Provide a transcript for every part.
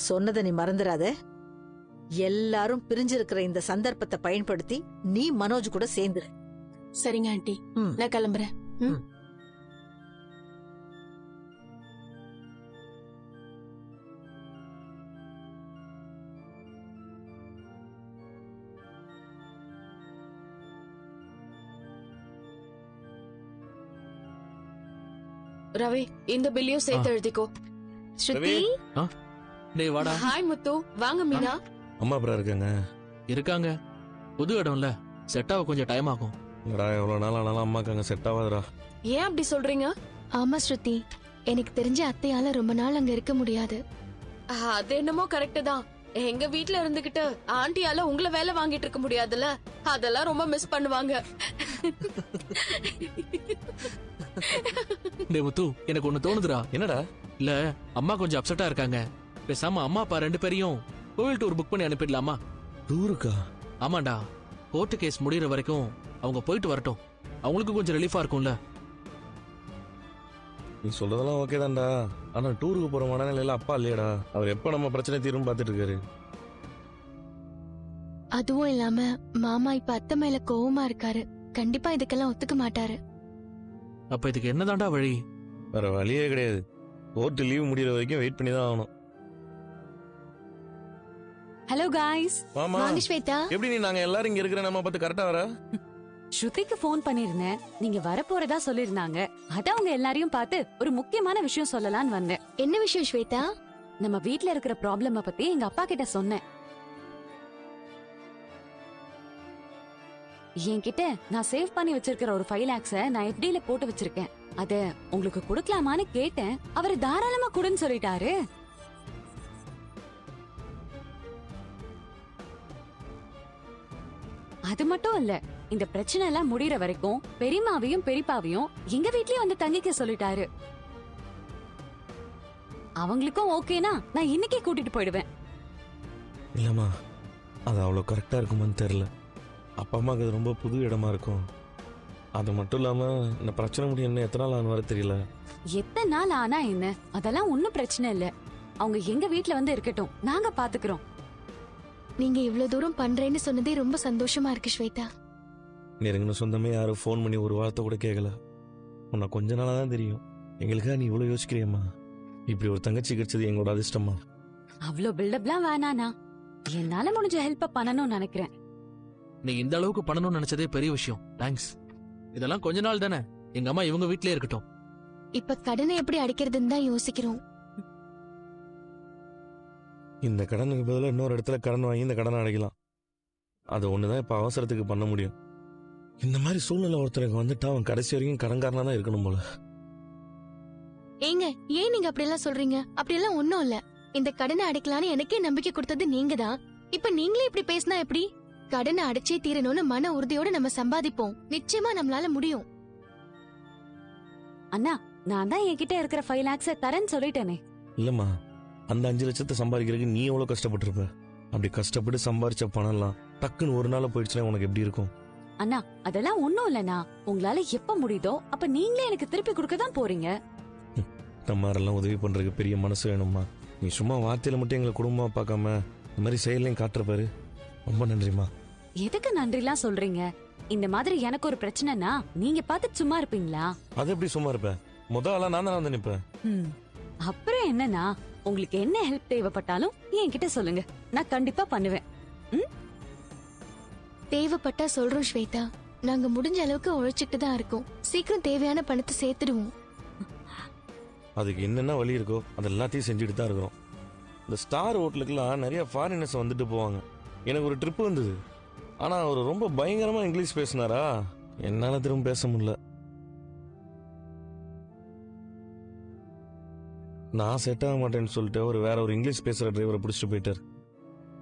சொன்னதை நீ மறந்துடாத. எல்லாரும் பிரிஞ்சிருக்கிற இந்த சந்தர்ப்பத்தை பயன்படுத்தி நீ மனோஜ் கூட சேர்ந்துரு. சரிங்க ஆண்டி, நான் கிளம்புறேன். ரவி, இந்த பில்லையும் சேர்த்து எழுதிக்கோ. ஸ்ருதி, டேய் வாடா. ஹாய் முத்து, வாங்க. மீனா அம்மா அப்புறம் இருக்காங்க. புது இடம்ல, செட் ஆக கொஞ்சம் டைம் ஆகும். எவ்வளவு நாள் ஆனாலும் அம்மாக்கு அங்க செட் ஆகாதுடா. ஏன் அப்படி சொல்றீங்க? ஆமா ஸ்ருதி, எனக்கு தெரிஞ்ச அத்தையால ரொம்ப நாள் அங்க இருக்க முடியாது. அது என்னமோ கரெக்ட் தான். எங்க வீட்ல இருந்துகிட்டு ஆண்டியால உங்களை வேலை வாங்கிட்டு இருக்க முடியாதுல்ல, அதெல்லாம் ரொம்ப மிஸ் பண்ணுவாங்க. டேய் முத்து, எனக்கு ஒண்ணு தோணுதுடா. என்னடா? இல்ல, அம்மா கொஞ்சம் அப்செட்டா இருக்காங்க. பேசாம அம்மா அப்பா 2 பேரையும் கோவில் டூர் புக் பண்ணி அனுப்பிடலாமா? டூருக்கா? ஆமாண்டா, கோர்ட்டு கேஸ் முடியற வரைக்கும் அவங்க போயிட்டு வரட்டும். அவங்களுக்கு கொஞ்சம் ரிலீஃபா இருக்கும்ல. நீ சொல்றதெல்லாம் ஓகே தான்டா. ஆனா டூருக்கு போற மனநிலையில அப்பா இல்லையடா. அவர் எப்ப நம்ம பிரச்சனை தீரும் பாத்துட்டு இருக்காரு. அதுவும் இல்லாம மாமா இப்ப அத்தை மேல கோவமா இருக்காரு. கண்டிப்பா இதுக்கெல்லாம் ஒத்துக்க மாட்டாரு. அப்ப இதுக்கு என்னதான்டா வழி? வேற வழியே கிடையாது. கோர்ட் லீவ் முடியற வரைக்கும் வெயிட் பண்ணி தான் ஆகணும். ஹலோ गाइस, மாமா வாங்க ஸ்வேதா. எப்படி நீ நாங்க எல்லாரும் இங்க இருக்கிற நம்ம பார்த்து கரெக்டா வர? ஸ்ருதிக்கு ஃபோன் பண்ணிருந்தேன். நீங்க வரப்போறதா சொல்லிருந்தாங்க. அதான் அவங்க எல்லாரையும் பார்த்து ஒரு முக்கியமான விஷயம் சொல்லலாம்னு வந்தேன். என்ன விஷயம் ஸ்வேதா? நம்ம வீட்ல இருக்கிற ப்ராப்ளம பத்தி எங்க அப்பா கிட்ட சொன்னேன். என்கிட்ட நான் சேவ் பண்ணி வச்சிருக்கிற ஒரு 5 lakhs நான் FDல போட்டு வச்சிருக்கேன். அத உங்களுக்கு கொடுக்கலாமான்னு கேட்டேன். அவரு தாராளமா கொடுன்னு சொல்லிட்டாரு. அது மட்டும் இல்ல, இந்த பிரச்சனை எல்லாம் முடியற வரைக்கும் பெரியமாவையும் பெரியப்பாவையும் எங்க வீட்லயே வந்து தங்கிக்க சொல்லிட்டாரு. அவங்களுக்கும் ஓகேனா நான் இன்னைக்கே கூட்டிட்டு போயிடுவேன். இல்லம்மா, அது அவ்வளவு கரெக்டா இருக்குமான்னு தெரியல. அப்பா அம்மாக்கு அது ரொம்ப புது இடமா இருக்கும். அது மட்டும் இல்லாம இந்த பிரச்சனை முடியும் என்ன எத்தனை நாள் ஆன வர தெரியல. எத்தனை நாள் ஆனா என்ன, அதெல்லாம் ஒண்ணும் பிரச்சனை இல்ல. அவங்க எங்க வீட்ல வந்து இருக்கட்டும், நாங்க பாத்துக்கிறோம். நீங்க இவ்ளோ தூரம் பண்றேன்னு சொன்னதே ரொம்ப சந்தோஷமா இருக்கு ஸ்வேதா. நெருங்கின சொந்தமே யாரும் ஃபோன் பண்ணி ஒரு வார்த்தை கூட கேட்கல. உன்னை கொஞ்ச நாளா தான் தெரியும். எங்களுக்காக நீ இவ்வளவு யோசிக்கிறியம்மா. இப்படி ஒரு தங்கச்சி கிடைச்சது எங்களோட அதிர்ஷ்டமா. அவ்ளோ பில்டப்லாம் வேணானா, என்னால முடிஞ்ச ஹெல்ப் பண்ணணும்னு நினைக்கிறேன். நீ இந்த அளவுக்கு பண்ணணும்னு நினைச்சதே பெரிய விஷயம். தேங்க்ஸ். இதெல்லாம் கொஞ்ச நாள் தானே. எங்க அம்மா இவங்க வீட்லயே இருக்கட்டும். இப்ப கடனை எப்படி அடைக்கிறதுன்னு தான் யோசிக்கிறோம். இந்த கடனுக்கு பதிலாக இன்னொரு இடத்துல கடன் வாங்கி இந்த கடனை அடைக்கலாம். அது ஒண்ணுதான் இப்ப அவசரத்துக்கு பண்ண முடியும். இந்த மாதிரி சூழ்நிலை ஒருத்தருக்கு வந்துட்டு அவன் கடைசி வரைக்கும் கடன்காரனா தான் இருக்கணும் போல. ஏங்க, ஏன் நீங்க அப்படி எல்லாம் சொல்றீங்க? அப்படி எல்லாம் ஒண்ணும் இல்ல. இந்த கடனை அடைக்கலான்னு எனக்கே நம்பிக்கை கொடுத்தது நீங்க தான். இப்ப நீங்களே இப்படி பேசினா எப்படி? கடனை அடைச்சே தீரணும்னு மன உறுதியோட நம்ம சம்பாதிப்போம். நிச்சயமா நம்மளால முடியும். அண்ணா, நான் தான் என்கிட்ட இருக்கிற 5 lakhs தரேன்னு சொல்லிட்டேனே. இல்லம்மா, அந்த 5 லட்சத்தை சம்பாதிக்கிறதுக்கு நீ எவ்வளவு கஷ்டப்பட்டிருப்ப. அப்படி கஷ்டப்பட்டு சம்பாரிச்ச பணம்லாம் டக்குன்னு ஒரு நாள் போயிடுச்சுன்னா உனக்கு எப்படி இருக்கும்? அண்ணா, அதெல்லாம் ஒண்ணும் இல்லண்ணா. உங்களால எப்ப முடியுதோ அப்ப நீங்களே எனக்கு திருப்பி கொடுக்க தான் போறீங்க. இந்த மாதிரிலாம் உதவி பண்றதுக்கு பெரிய மனசு வேணும்மா. நீ சும்மா வார்த்தையில மட்டும் எங்களை குடும்பமா பார்க்காம இந்த மாதிரி செயலையும் காட்டுறப்பாரு. ரொம்ப நன்றிமா. எதுக்கு நன்றிலாம் சொல்றீங்க? இந்த மாதிரி எனக்கு ஒரு பிரச்சனைனா நீங்க பார்த்து சும்மா இருப்பீங்களா? அது எப்படி சும்மா இருப்ப? முதல்ல நான் தான் வந்து நிப்பேன். அப்புறம் என்னன்னா, உங்களுக்கு என்ன ஹெல்ப் தேவைப்பட்டாலும் என்கிட்ட சொல்லுங்க, நான் கண்டிப்பா பண்ணுவேன். தேவைப்பட்டா சொல்றோம் ஸ்வேதா. நாங்க முடிஞ்ச அளவுக்கு உழைச்சிட்டு தான் இருக்கோம். சீக்கிரம் தேவையான பணத்தை சேர்த்துடுவோம். அதுக்கு என்னென்ன வழி இருக்கோ அது எல்லாத்தையும் செஞ்சுட்டு தான் இருக்கிறோம். இந்த ஸ்டார் ஹோட்டலுக்குலாம் நிறைய ஃபாரினர்ஸ் வந்துட்டு போவாங்க. எனக்கு ஒரு ட்ரிப் வந்தது. ஆனா அவர் ரொம்ப பயங்கரமா இங்கிலீஷ் பேசினாரா, என்னால திரும்ப பேச முடியல. நான் செட் ஆக மாட்டேன்னு சொல்லிட்டு அவர் வேற ஒரு இங்கிலீஷ் பேசுற டிரைவரை பிடிச்சிட்டு போயிட்டார்.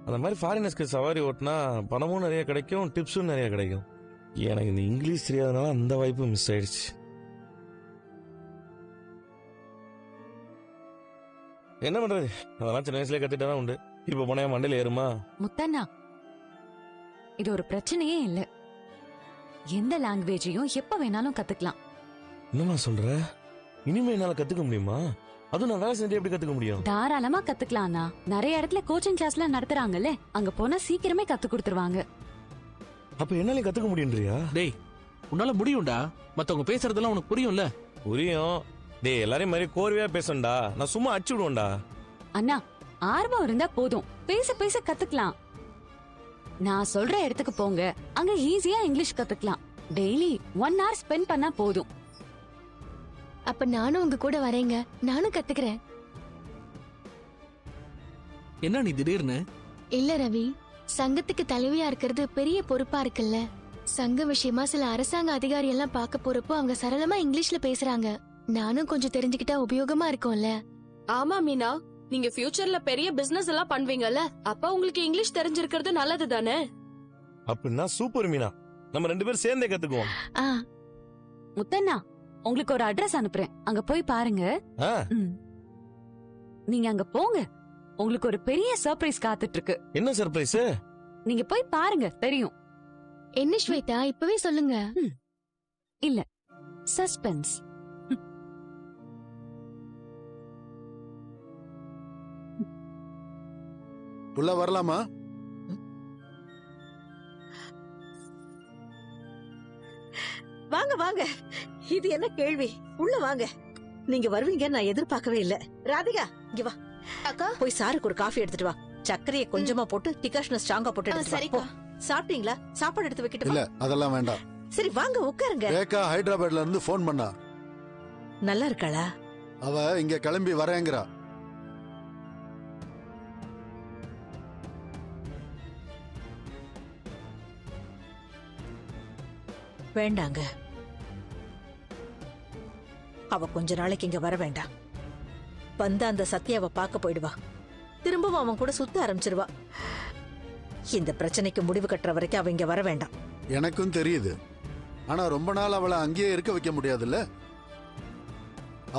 அந்த மாதிரி ஃபாரினர்ஸ்க்கு சவாரி ஓட்டினா பணமும் நிறைய கிடைக்கும், டிப்ஸும் நிறைய கிடைக்கும். எனக்கு இந்த இங்கிலீஷ் தெரியாதனால அந்த வாய்ப்பு மிஸ் ஆயிடுச்சு. என்ன பண்றது, அதெல்லாம் சின்ன வயசுல கத்துட்டா உண்டு. இப்ப போனா மண்டையில ஏறுமா? முத்தண்ணா, இது ஒரு பிரச்சனையே இல்ல. எந்த லாங்குவேஜையும் எப்ப வேணாலும் கத்துக்கலாம். என்னமா சொல்ற? இனிமே என்னால கத்துக்க முடியுமா? அதுவும் நான் வேலை செஞ்சு எப்படி கத்துக்க முடியும்? தாராளமா கத்துக்கலாம்னா நிறைய இடத்துல கோச்சிங் கிளாஸ்லாம் நடத்துறாங்கல்ல, அங்க போனா சீக்கிரமே கத்து கொடுத்துருவாங்க. அப்ப என்னால கத்துக்க முடியும்ன்றியா? டேய் உன்னால முடியும்டா. மத்தவங்க பேசுறதெல்லாம் உனக்கு புரியும்ல? புரியும். டேய் எல்லாரையும் மாதிரி கோர்வையா பேசணும்டா. நான் சும்மா அடிச்சு விடுவேன்டா. அண்ணா ஆர்வம் இருந்தா போதும், பேச பேச கத்துக்கலாம். நான் சொல்ற இடத்துக்கு போங்க, அங்க ஈஸியா இங்கிலீஷ் கத்துக்கலாம். டெய்லி 1 hour ஸ்பெண்ட் பண்ணா போதும். அப்ப நானும் உங்க கூட வரேங்க, நானும் கத்துக்கிறேன். என்ன நீ திடீர்னு? இல்ல ரவி, சங்கத்துக்கு தலைவியா இருக்கிறது பெரிய பொறுப்பா இருக்குல்ல. சங்க விஷயமா சில அரசாங்க அதிகாரி எல்லாம் பார்க்க போறப்போ அவங்க சரளமா இங்கிலீஷ்ல பேசுறாங்க. நானும் கொஞ்சம் தெரிஞ்சுக்கிட்டா உபயோகமா இருக்கும்ல. ஆமா மீனா, நீங்க ஃபியூச்சர்ல பெரிய பிசினஸ் எல்லாம் பண்ணுவீங்கல்ல, அப்ப உங்களுக்கு இங்கிலீஷ் தெரிஞ்சிருக்கிறது நல்லது தானே? அப்படின்னா சூப்பர் மீனா, நம்ம 2 பேரும் சேர்ந்தே கத்துக்குவோம். ஆ, முத்தண்ணா உங்களுக்கு ஒரு அட்ரஸ் அனுப்புறேன், அங்க போய் பாருங்க. ஆ, ம். நீங்க அங்க போங்க, உங்களுக்கு ஒரு பெரிய சர்ப்ரைஸ் காத்துட்டு இருக்கு. என்ன சர்ப்ரைஸ்? நீங்க போய் பாருங்க, தெரியும். என்ன ஸ்வேதா, இப்பவே சொல்லுங்க. இல்ல, சஸ்பென்ஸ். உள்ள வரலாமா? வாங்க வாங்க, இது என்ன கேள்வி? உள்ள வாங்க. நீங்க வருவீங்க நான் எதிர்பார்க்கவே இல்ல. ராதிகா இங்க வா. அக்கா, போய் சாருக்கு ஒரு காஃபி எடுத்துட்டு வா. சர்க்கரையை கொஞ்சமா போட்டு டிகாஷனை ஸ்ட்ராங்கா போட்டு எடுத்துட்டு வா. சரிக்கா. போ. சாப்பிட்டீங்களா? சாப்பாடு எடுத்து வைக்கிட்டு இல்ல, வா. அதெல்லாம் வேண்டாம். சரி வாங்க உட்காருங்க. ரேகா ஹைதராபாத்ல இருந்து போன் பண்ணா. நல்லா இருக்காளா? அவ இங்க கிளம்பி வரேங்கிறா. வேண்டாங்க, அவ கொஞ்ச நாளைக்கு இங்க வர வேண்டாம். வந்தா அந்த சத்யாவை பார்க்க போயிடுவா. திரும்பவும் அவன் கூட சுத்த ஆரம்பிச்சிருவா. இந்த பிரச்சனைக்கு முடிவு கட்டுற வரைக்கும் அவ இங்க வர வேண்டாம். எனக்கும் தெரியுது. ஆனா ரொம்ப நாள் அவளை அங்கேயே இருக்க வைக்க முடியாதுல்ல.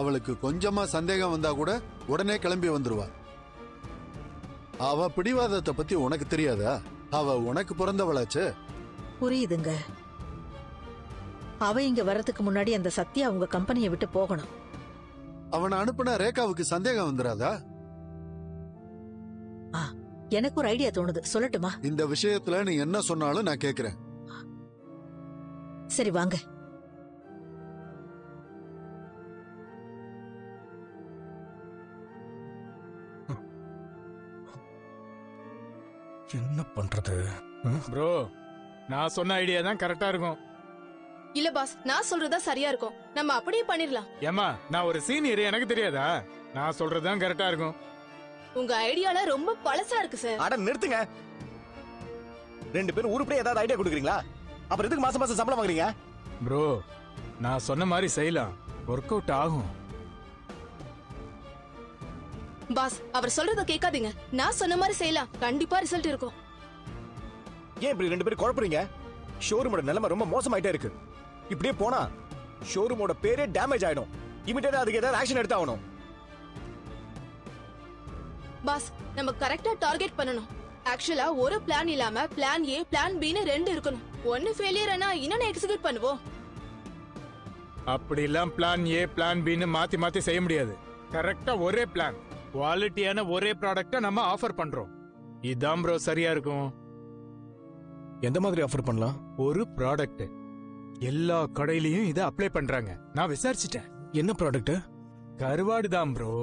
அவளுக்கு கொஞ்சமா சந்தேகம் வந்தா கூட உடனே கிளம்பி வந்துருவா. அவ பிடிவாதத்தை பத்தி உனக்கு தெரியாதா? அவ உனக்கு பிறந்தவளாச்சு. புரியுதுங்க. அவ இங்க வர்றதுக்கு முன்னாடி அந்த சத்யா உங்க கம்பெனியை விட்டு போகணும். அவனை அனுப்புனா ரேகாவுக்கு சந்தேகம் வந்துராதா? எனக்கு ஒரு ஐடியா தோணுது, சொல்லட்டுமா? இந்த விஷயத்துல நீ என்ன சொன்னாலும் நான் கேக்குறேன். சரி வாங்க. என்ன பண்றது? ப்ரோ, நான் சொன்ன ஐடியா தான் கரெக்டா இருக்கும். இல்ல பாஸ், நான் சொல்றதா சரியா இருக்கும். நம்ம அப்படியே பண்ணிரலாம். ஏமா, நான் ஒரு சீனியர், எனக்கு தெரியாதா? நான் சொல்றதுதான் கரெக்டா இருக்கும். உங்க ஐடியால ரொம்ப பழசா இருக்கு சார். அட நிறுத்துங்க. 2 பேரும் உருப்படியா ஏதாவது ஐடியா கொடுக்குறீங்களா? அப்புறம் எதுக்கு மாசம் மாசம் சம்பளம் வாங்குறீங்க? ப்ரோ, நான் சொன்ன மாதிரி செய்யலாம், ஒர்க் அவுட் ஆகும். பாஸ், அவர் சொல்றத கேட்காதீங்க. நான் சொன்ன மாதிரி செய்யலாம், கண்டிப்பா ரிசல்ட் இருக்கும். ஏன் இப்படி 2 பேரும் குழப்பறீங்க? ஷோரூமோட நிலைமை ரொம்ப மோசமாயிட்டே இருக்கு. இப்படியே போனா ஷோரூமோட பேரே டேமேஜ் ஆயிடும். இமிடியேட்டா அதுக்கு ஏதாவது ஆக்ஷன் எடுத்தாகணும். பாஸ், நம்ம கரெக்டா டார்கெட் பண்ணணும். ஆக்சுவலா ஒரு பிளான் இல்லாம பிளான் ஏ, பிளான் பின்னு 2 இருக்கணும். ஒன்னு ஃபெயிலியர் ஆனா இன்னொன்னு எக்ஸிக்யூட் பண்ணுவோம். அப்படி எல்லாம் பிளான் ஏ பிளான் பின்னு மாத்தி மாத்தி செய்ய முடியாது. கரெக்டா ஒரே பிளான், குவாலிட்டியான ஒரே ப்ராடக்ட்ட நம்ம ஆஃபர் பண்றோம். இதான் ப்ரோ சரியா இருக்கும். எந்த மாதிரி ஆஃபர் பண்ணலாம்? ஒரு ப்ராடக்ட் எல்லா கடையிலயும் இதை அப்ளை பண்றாங்க. நான் விசாரிச்சிட்டேன். என்ன ப்ராடக்ட்? கருவாடு தான் ப்ரோ.